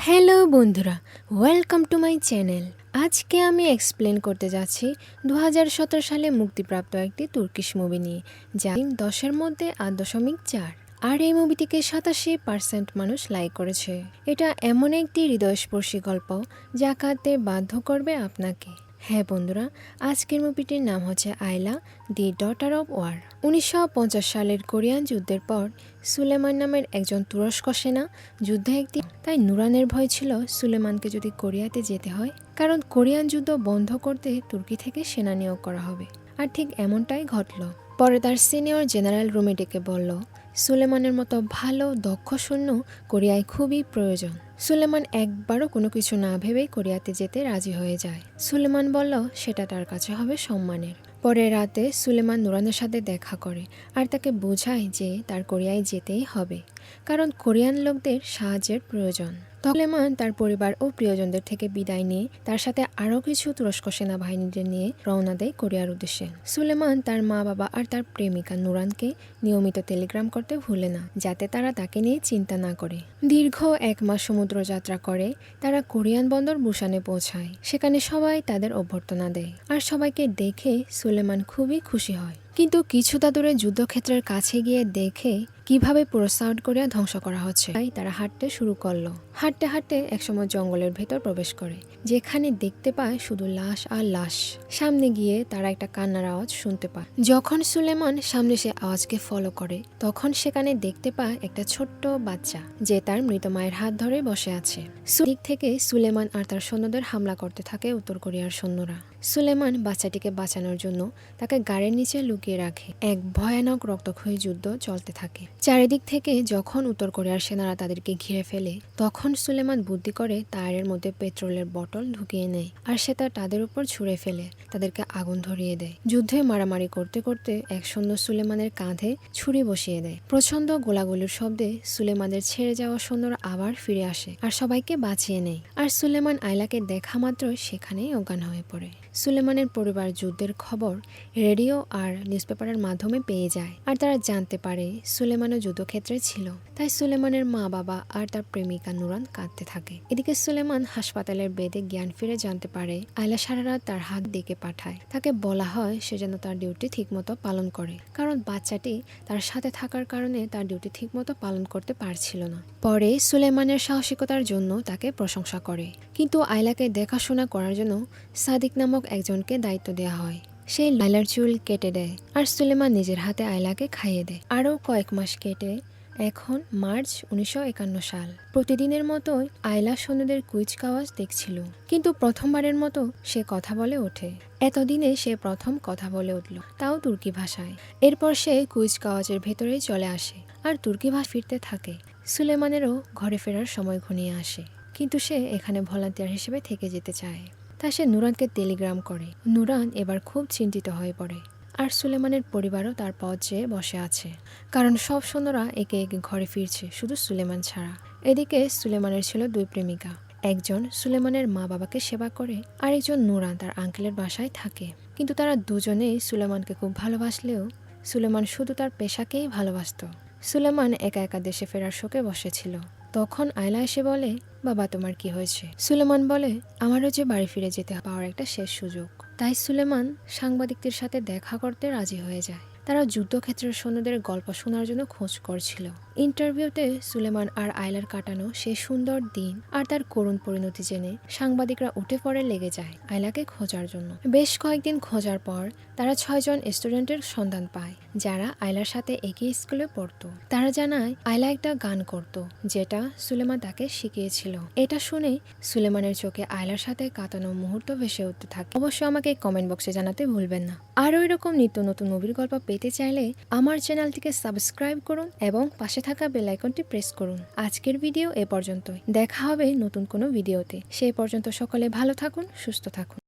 Hello বন্ধুরা, welcome to my channel. আজকে আমি এক্সপ্লেন করতে যাচ্ছি 2017 সালে মুক্তিপ্রাপ্ত একটি তুর্কিশ মুভি নিয়ে, যা 10-এর মধ্যে 8.4। আর এই মুভিটিকে 87% মানুষ লাইক করেছে। এটা এমন একটি হৃদয়স্পর্শী গল্প যা কাঁদতে বাধ্য করবে আপনাকে। হ্যাঁ বন্ধুরা, আজকের মুভিটির নাম হচ্ছে আয়লা দি ডটার অব ওয়ার। 1950 সালের কোরিয়ান যুদ্ধের পর সুলেমান নামের একজন তুরস্ক সেনা যুদ্ধে তাই নুরানের ভয় ছিল সুলেমানকে যদি কোরিয়াতে যেতে হয়, কারণ কোরিয়ান যুদ্ধ বন্ধ করতে তুর্কি থেকে সেনা নিয়োগ করা হবে। আর ঠিক এমনটাই ঘটল। পরে তার সিনিয়র জেনারেল রুমে ডেকে বলল, সুলেমানের মতো ভালো দক্ষ সৈন্য কোরিয়ায় খুবই প্রয়োজন। সুলেমান একবারও কোনো কিছু না ভেবেই কোরিয়াতে যেতে রাজি হয়ে যায়। সুলেমান বলল সেটা তার কাছে হবে সম্মানের। পরে রাতে সুলেমান নুরানের সাথে দেখা করে আর তাকে বোঝায় যে তার কোরিয়ায় যেতেই হবে, কারণ কোরিয়ান লোকদের সাহায্যের প্রয়োজন। সুলেমান তার পরিবার ও প্রিয়জনদের থেকে বিদায় নিয়ে তার সাথে আরও কিছু তুরস্ক সেনাবাহিনীদের নিয়ে রওনা দেয় কোরিয়ার উদ্দেশ্যে। সুলেমান তার মা বাবা আর তার প্রেমিকা নুরানকে নিয়মিত টেলিগ্রাম করতে ভুলে না, যাতে তারা তাকে নিয়ে চিন্তা না করে। দীর্ঘ 1 মাস সমুদ্র যাত্রা করে তারা কোরিয়ান বন্দর বুসানে পৌঁছায়। সেখানে সবাই তাদের অভ্যর্থনা দেয় আর সবাইকে দেখে সুলেমান খুবই খুশি হয়। কিন্তু কিছুটা দূরে যুদ্ধক্ষেত্রের কাছে গিয়ে দেখে কিভাবে পুরো সাউথ কোরিয়া ধ্বংস করা হচ্ছে। তাই তারা হাঁটতে শুরু করলো। হাঁটতে হাঁটতে একসময় জঙ্গলের ভেতর প্রবেশ করে, যেখানে দেখতে পায় শুধু লাশ আর লাশ। সামনে গিয়ে তারা একটা কান্নার আওয়াজ শুনতে পায়। যখন সুলেমান সামনে সে আওয়াজকে ফলো করে, তখন সেখানে দেখতে পায় একটা ছোট্ট বাচ্চা যে তার মৃত মায়ের হাত ধরে বসে আছে। দিক থেকে সুলেমান আর তার সৈন্যদের হামলা করতে থাকে উত্তর কোরিয়ার সৈন্যরা। সুলেমান বাচ্চাটিকে বাঁচানোর জন্য তাকে গাড়ির নিচে লুকিয়ে রাখে। এক ভয়ানক রক্তক্ষয়ী যুদ্ধ চলতে থাকে চারিদিক থেকে। যখন উত্তর কোরিয়ার সেনারা তাদেরকে ঘিরে ফেলে, তখন সুলেমান বুদ্ধি করে টায়ারের মধ্যে পেট্রোলের বোতল ঢুকিয়ে নেয় আর সেটা তাদের উপর ছুঁড়ে ফেলে তাদেরকে আগুন ধরিয়ে দেয়। যুদ্ধে মারামারি করতে করতে এক সৈন্য সুলেমানের কাঁধে ছুরি বসিয়ে দেয়। প্রচন্ড গোলাগুলির শব্দে সুলেমানের ছেড়ে যাওয়া সৈন্যরা আবার ফিরে আসে আর সবাইকে বাঁচিয়ে নেয়। আর সুলেমান আয়লাকে দেখা মাত্র সেখানেই অজ্ঞান হয়ে পড়ে। সুলেমানের পরিবার যুদ্ধের খবর রেডিও আর নিউজপেপারের মাধ্যমে পেয়ে যায় আর তারা জানতে পারে সুলেমানও যুদ্ধক্ষেত্রে ছিল। তাই সুলেমানের মা বাবা আর তার প্রেমিকা নুরান কাঁদতে থাকে। এদিকে সুলেমান হাসপাতালের বেডে জ্ঞান ফিরে জানতে পারে আয়লা সারা রাত তার হাত ডেকে পাঠায়। তাকে বলা হয় সে যেন তার ডিউটি ঠিকমতো পালন করে, কারণ বাচ্চাটি তার সাথে থাকার কারণে তার ডিউটি ঠিকমতো পালন করতে পারছিল না। পরে সুলেমানের সাহসিকতার জন্য তাকে প্রশংসা করে, কিন্তু আয়লাকে দেখাশোনা করার জন্য সাদিক নামক একজনকে দায়িত্ব দেওয়া হয়। সে আয়লার চুল কেটে দেয় আর সুলেমান নিজের হাতে আয়লাকে খাইয়ে দেয়। আরও কয়েক মাস কেটে এখন মার্চ 1951 সাল। প্রতিদিনের মতোই আয়লা সৈন্যদের কুচকাওয়াজ দেখছিল, কিন্তু প্রথমবারের মতো সে কথা বলে ওঠে। এতদিনে সে প্রথম কথা বলে উঠল, তাও তুর্কি ভাষায়। এরপর সে কুচকাওয়াজের ভেতরে চলে আসে আর তুর্কি ভাষা ফিরতে থাকে। সুলেমানেরও ঘরে ফেরার সময় ঘনিয়ে আসে, কিন্তু সে এখানে ভলান্টিয়ার হিসেবে থেকে যেতে চায়। তা সে নুরানকে টেলিগ্রাম করে। নুরান এবার খুব চিন্তিত হয়ে পড়ে আর সুলেমানের পরিবারও তার পথ চেয়ে বসে আছে, কারণ সব সৈন্যরা একে একে ঘরে ফিরছে, শুধু সুলেমান ছাড়া। এদিকে সুলেমানের ছিল 2 প্রেমিকা। একজন সুলেমানের মা বাবাকে সেবা করে, আরেকজন নুরান তার আঙ্কেলের বাসায় থাকে। কিন্তু তারা দুজনেই সুলেমানকে খুব ভালোবাসলেও সুলেমান শুধু তার পেশাকেই ভালোবাসত। সুলেমান একা একা দেশে ফেরার শোকে বসেছিল। তখন আয়লা এসে বলে, বাবা তোমার কি হয়েছে? সুলেমান বলে, আমারও যে বাড়ি ফিরে যেতে পাওয়ার একটা শেষ সুযোগ। তাই সুলেমান সাংবাদিকদের সাথে দেখা করতে রাজি হয়ে যায়। তারা যুদ্ধক্ষেত্রের সৈন্যদের গল্প শোনার জন্য খোঁজ করছিল। ইন্টারভিউতে সুলেমান আর আয়লার কাটানো সেই সুন্দর দিন আর তার করুণ পরিণতি জেনে সাংবাদিকরা উঠে পড়ে লেগে যায় আয়লাকে খোঁজার জন্য। বেশ কয়েকদিন খোঁজার পর তারা 6 জন স্টুডেন্টের সন্ধান পায়, যারা আয়লার সাথে একই স্কুলে পড়তো। তারা জানায় আয়লা একটা গান করত, যেটা সুলেমান তাকে শিখিয়েছিল। এটা শুনে সুলেমানের চোখে আয়লার সাথে কাটানো মুহূর্ত ভেসে উঠতে থাকে। অবশ্যই আমাকে কমেন্ট বক্সে জানাতে ভুলবেন না। আরও এরকম নিত্য নতুন মুভির গল্প পেতে চাইলে আমার চ্যানেলটিকে সাবস্ক্রাইব করুন এবং পাশে থাকা বেল আইকনটি প্রেস করুন। আজকের ভিডিও এ পর্যন্তই। দেখা হবে নতুন কোনো ভিডিওতে। সেই পর্যন্ত সকলে ভালো থাকুন, সুস্থ থাকুন।